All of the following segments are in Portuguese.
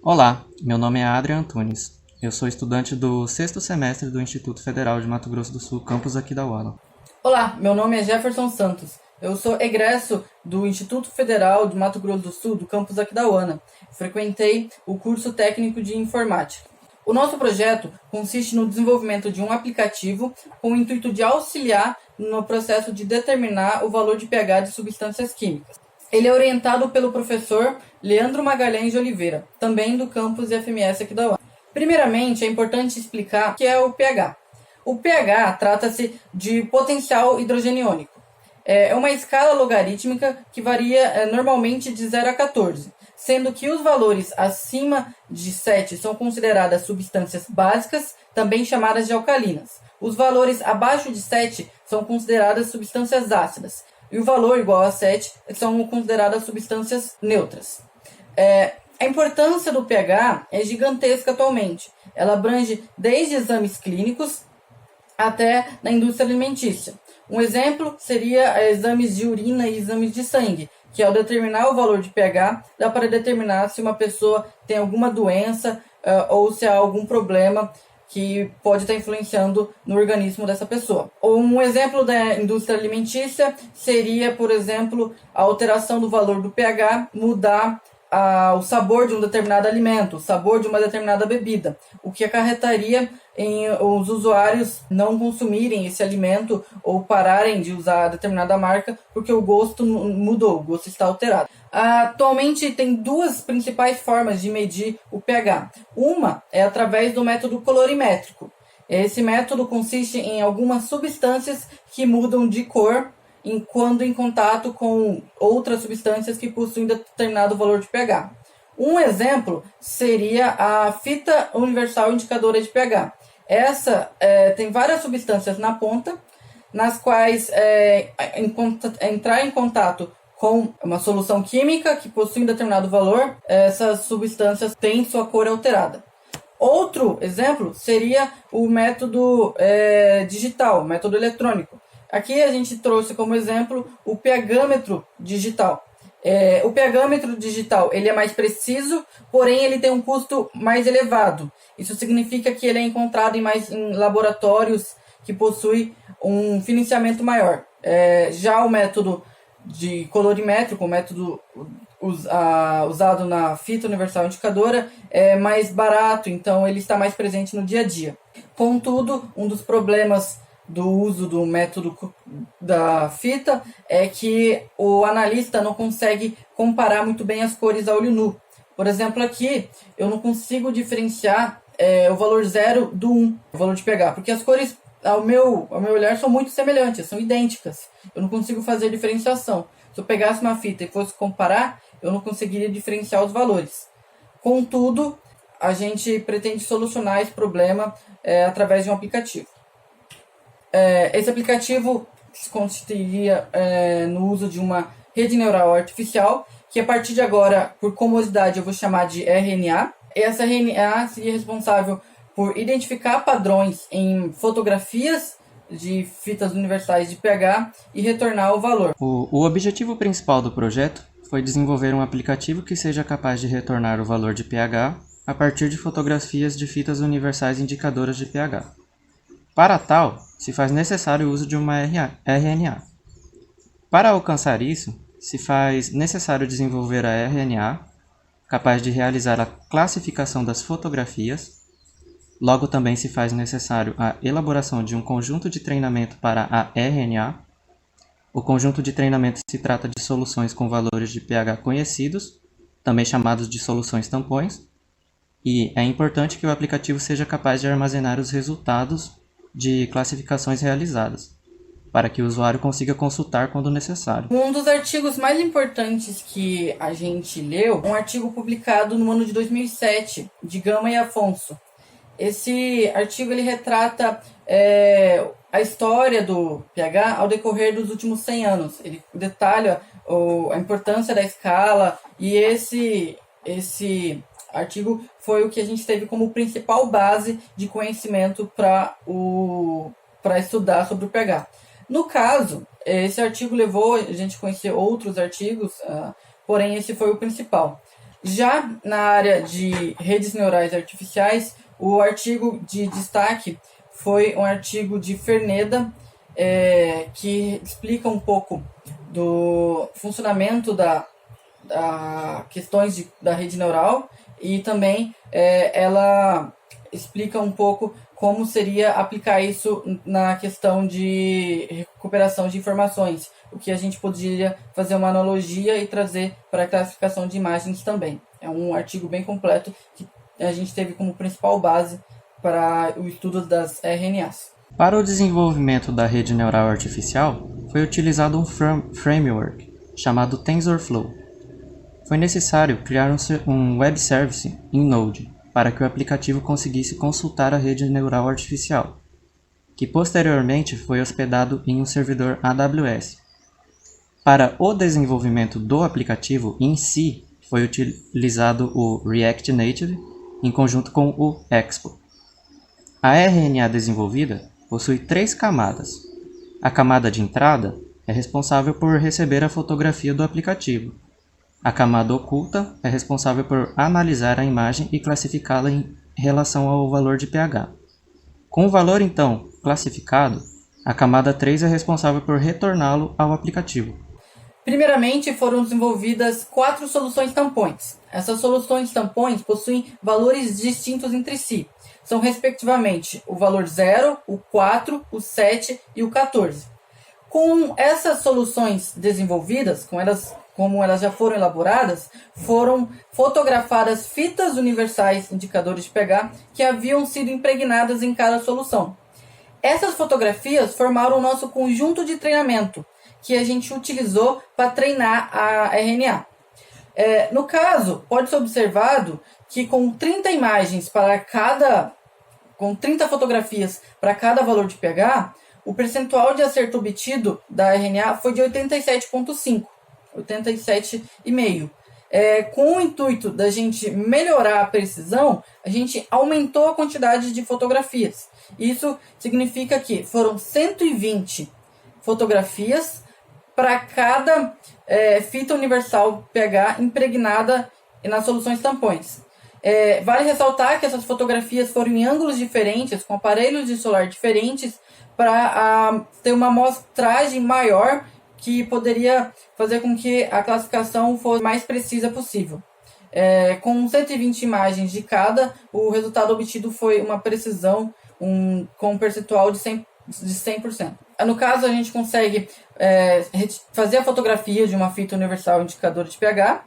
Olá, meu nome é Adrian Antunes. Eu sou estudante do sexto semestre do Instituto Federal de Mato Grosso do Sul, campus Aquidauana. Olá, meu nome é Jefferson Santos. Eu sou egresso do Instituto Federal de Mato Grosso do Sul, do campus Aquidauana. Frequentei o curso técnico de informática. O nosso projeto consiste no desenvolvimento de um aplicativo com o intuito de auxiliar no processo de determinar o valor de pH de substâncias químicas. Ele é orientado pelo professor Leandro Magalhães de Oliveira, também do campus FMS Aquidauana. Primeiramente, é importante explicar o que é o pH. O pH trata-se de potencial hidrogeniônico. É uma escala logarítmica que varia normalmente de 0 a 14, sendo que os valores acima de 7 são consideradas substâncias básicas, também chamadas de alcalinas. Os valores abaixo de 7 são consideradas substâncias ácidas, e o valor igual a 7 são consideradas substâncias neutras. A importância do pH é gigantesca atualmente. Ela abrange desde exames clínicos até na indústria alimentícia. Um exemplo seria exames de urina e exames de sangue, que ao determinar o valor de pH, dá para determinar se uma pessoa tem alguma doença ou se há algum problema que pode estar influenciando no organismo dessa pessoa. Um exemplo da indústria alimentícia seria, por exemplo, a alteração do valor do pH mudar o sabor de um determinado alimento, o sabor de uma determinada bebida, o que acarretaria em os usuários não consumirem esse alimento ou pararem de usar determinada marca porque o gosto mudou, o gosto está alterado. Atualmente tem duas principais formas de medir o pH. Uma é através do método colorimétrico. Esse método consiste em algumas substâncias que mudam de cor quando em contato com outras substâncias que possuem determinado valor de pH. Um exemplo seria a fita universal indicadora de pH. Essa tem várias substâncias na ponta, nas quais entrar em contato com uma solução química que possui um determinado valor, essas substâncias têm sua cor alterada. Outro exemplo seria o método digital, o método eletrônico. Aqui a gente trouxe como exemplo o pHmetro digital. O pHmetro digital ele é mais preciso, porém ele tem um custo mais elevado. Isso significa que ele é encontrado em laboratórios que possuem um financiamento maior. Já o método de colorimétrico, o método usado na fita universal indicadora, é mais barato, então ele está mais presente no dia a dia. Contudo, um dos problemas do uso do método da fita é que o analista não consegue comparar muito bem as cores a olho nu. Por exemplo, aqui eu não consigo diferenciar o valor 0 do 1, o valor de pH, porque as cores ao meu olhar são muito semelhantes, são idênticas. Eu não consigo fazer diferenciação. Se eu pegasse uma fita e fosse comparar, eu não conseguiria diferenciar os valores. Contudo, a gente pretende solucionar esse problema através de um aplicativo. Esse aplicativo consistiria no uso de uma rede neural artificial, que a partir de agora, por comodidade, eu vou chamar de RNA. Essa RNA seria responsável por identificar padrões em fotografias de fitas universais de pH e retornar o valor. O objetivo principal do projeto foi desenvolver um aplicativo que seja capaz de retornar o valor de pH a partir de fotografias de fitas universais indicadoras de pH. Para tal, se faz necessário o uso de uma RNA. Para alcançar isso, se faz necessário desenvolver a RNA, capaz de realizar a classificação das fotografias. Logo, também se faz necessário a elaboração de um conjunto de treinamento para a RNA. O conjunto de treinamento se trata de soluções com valores de pH conhecidos, também chamados de soluções tampões, e é importante que o aplicativo seja capaz de armazenar os resultados de classificações realizadas, para que o usuário consiga consultar quando necessário. Um dos artigos mais importantes que a gente leu é um artigo publicado no ano de 2007, de Gama e Afonso. Esse artigo ele retrata a história do pH ao decorrer dos últimos 100 anos. Ele detalha a importância da escala e esse artigo foi o que a gente teve como principal base de conhecimento para estudar sobre o pH. No caso, esse artigo levou a gente a conhecer outros artigos, porém esse foi o principal. Já na área de redes neurais artificiais, o artigo de destaque foi um artigo de Ferneda, que explica um pouco do funcionamento da questões da rede neural e também ela explica um pouco como seria aplicar isso na questão de recuperação de informações, o que a gente poderia fazer uma analogia e trazer para a classificação de imagens também. É um artigo bem completo que a gente teve como principal base para o estudo das RNAs. Para o desenvolvimento da rede neural artificial, foi utilizado um framework chamado TensorFlow. Foi necessário criar um web service em Node para que o aplicativo conseguisse consultar a rede neural artificial, que posteriormente foi hospedado em um servidor AWS. Para o desenvolvimento do aplicativo em si, foi utilizado o React Native em conjunto com o Expo. A RNA desenvolvida possui 3 camadas. A camada de entrada é responsável por receber a fotografia do aplicativo. A camada oculta é responsável por analisar a imagem e classificá-la em relação ao valor de pH. Com o valor então classificado, a camada 3 é responsável por retorná-lo ao aplicativo. Primeiramente, foram desenvolvidas 4 soluções tampões. Essas soluções tampões possuem valores distintos entre si. São, respectivamente, o valor 0, o 4, o 7 e o 14. Com essas soluções desenvolvidas, como elas já foram elaboradas, foram fotografadas fitas universais indicadores de pH que haviam sido impregnadas em cada solução. Essas fotografias formaram o nosso conjunto de treinamento, que a gente utilizou para treinar a RNA. No caso, pode ser observado que com 30 imagens com 30 fotografias para cada valor de pH, o percentual de acerto obtido da RNA foi de 87,5, 87,5. Com o intuito da gente melhorar a precisão, a gente aumentou a quantidade de fotografias. Isso significa que foram 120 fotografias para cada fita universal pH impregnada nas soluções tampões. Vale ressaltar que essas fotografias foram em ângulos diferentes, com aparelhos de solar diferentes, para ter uma amostragem maior que poderia fazer com que a classificação fosse mais precisa possível. Com 120 imagens de cada, o resultado obtido foi uma precisão com um percentual de 100%. No caso, a gente consegue fazer a fotografia de uma fita universal indicadora de pH.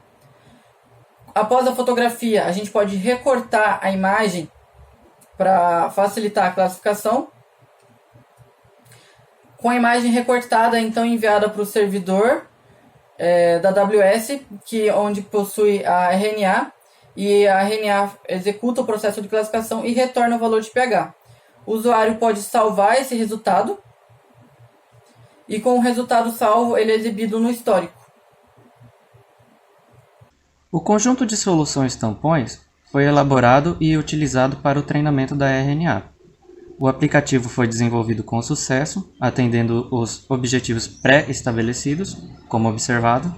Após a fotografia, a gente pode recortar a imagem para facilitar a classificação. Com a imagem recortada, então enviada para o servidor da AWS, onde possui a RNA, e a RNA executa o processo de classificação e retorna o valor de pH. O usuário pode salvar esse resultado, e com o resultado salvo, ele é exibido no histórico. O conjunto de soluções tampões foi elaborado e utilizado para o treinamento da RNA. O aplicativo foi desenvolvido com sucesso, atendendo os objetivos pré-estabelecidos, como observado.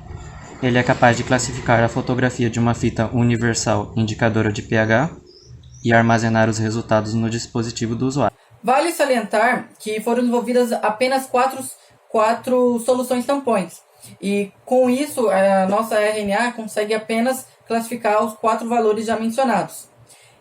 Ele é capaz de classificar a fotografia de uma fita universal indicadora de pH e armazenar os resultados no dispositivo do usuário. Vale salientar que foram desenvolvidas apenas quatro soluções tampões. E com isso, a nossa RNA consegue apenas classificar os 4 valores já mencionados.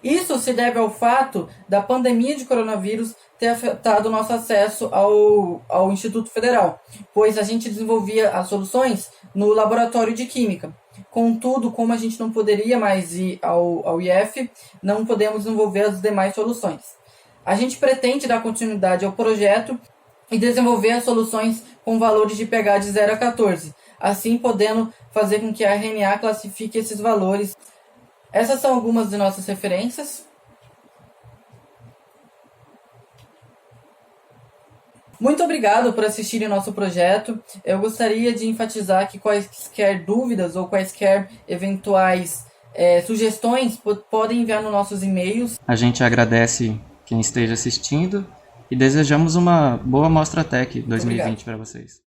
Isso se deve ao fato da pandemia de coronavírus ter afetado o nosso acesso ao Instituto Federal, pois a gente desenvolvia as soluções no laboratório de química. Contudo, como a gente não poderia mais ir ao IF, não podemos desenvolver as demais soluções. A gente pretende dar continuidade ao projeto e desenvolver as soluções com valores de pH de 0 a 14, assim podendo fazer com que a RNA classifique esses valores. Essas são algumas de nossas referências. Muito obrigado por assistirem ao nosso projeto. Eu gostaria de enfatizar que quaisquer dúvidas ou quaisquer eventuais sugestões podem enviar nos nossos e-mails. A gente agradece quem esteja assistindo e desejamos uma boa Mostra Tech 2020 para vocês.